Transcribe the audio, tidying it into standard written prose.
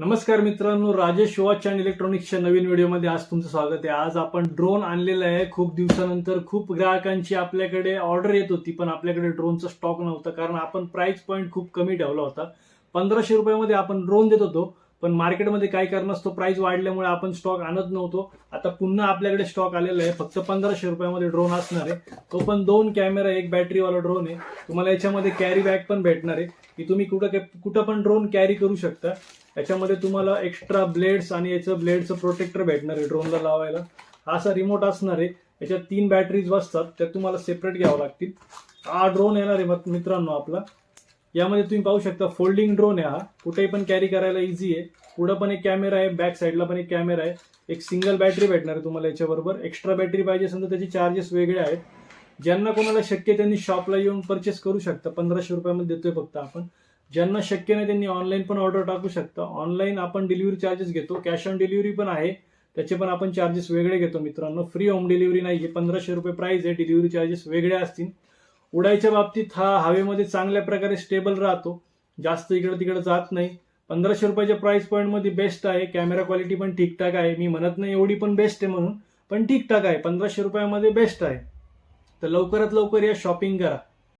नमस्कार मित्रांनो, Rajesh watch and इलेक्ट्रॉनिक्सच्या नवीन व्हिडिओमध्ये आज तुमचं स्वागत आहे। आज आपण ड्रोन आणलेला आहे। खूप दिवसानंतर खूप ग्राहकांची आपल्याकडे ऑर्डर येत होती, पण आपल्याकडे ड्रोनचा स्टॉक नव्हता, कारण आपण प्राइस पॉइंट खूप कमी ठेवला होता। 1500 रुपयामध्ये आपण ड्रोन देत होतो, पण मार्केटमध्ये काही कारणास्तव प्राइस वाढल्यामुळे आपण स्टॉक आणत नव्हतो। आता पुन्हा आपल्याकडे स्टॉक आलेला आहे। फक्त 1500 रुपयामध्ये ड्रोन असणार आहे। तो पण 2 कॅमेरा, 1 बॅटरीवाला ड्रोन आहे। तुम्हाला याच्यामध्ये कॅरी बॅग पण भेटणार आहे, की तुम्ही कुठं पण ड्रोन कॅरी करू शकता। याच्यामध्ये तुम्हाला एक्स्ट्रा ब्लेड्स आणि याचं ब्लेडचं प्रोटेक्टर भेटणार आहे ड्रोनला लावायला। हा असा रिमोट असणार आहे। याच्यात 3 बॅटरीज बसतात, त्या तुम्हाला सेपरेट घ्यावं लागतील। हा ड्रोन येणार आहे मित्रांनो आपला। यामध्ये तुम्ही पाहू शकता फोल्डिंग ड्रोन आहे। हा कुठेही पण कॅरी करायला इझी आहे। पुढे पण एक कॅमेरा आहे, बॅक साईडला पण एक कॅमेरा आहे। एक सिंगल बॅटरी भेटणार आहे तुम्हाला याच्याबरोबर। एक्स्ट्रा बॅटरी पाहिजे असेल तर त्याचे चार्जेस वेगळे आहेत। ज्यांना कोणाला शक्य त्यांनी शॉपला येऊन परचेस करू शकता। 1500 रुपयामध्ये देतोय फक्त आपण। ज्यांना शक्य नाही त्यांनी ऑनलाईन पण ऑर्डर टाकू शकता। ऑनलाईन आपण डिलिव्हरी चार्जेस घेतो, कॅश ऑन डिलिव्हरी पण आहे, त्याचे पण आपण चार्जेस वेगळे घेतो मित्रांनो। फ्री होम डिलिव्हरी नाहीये, 1500 रुपये प्राइस आहे, डिलिव्हरी चार्जेस वेगळे असतील। उडायच्या बाबतीत हा हवेमध्ये चांगल्या प्रकारे स्टेबल राहतो, जास्त इकडे तिकडे जात नाही। 1500 रुपयाच्या प्राइस पॉईंट मध्ये बेस्ट आहे। कॅमेरा क्वालिटी पण ठीकठाक आहे, मी म्हणत नाही एवढी पण बेस्ट आहे म्हणून, पण ठीकठाक आहे। 1500 रुपयामध्ये बेस्ट आहे। तर लवकरात लवकर या, शॉपिंग करा।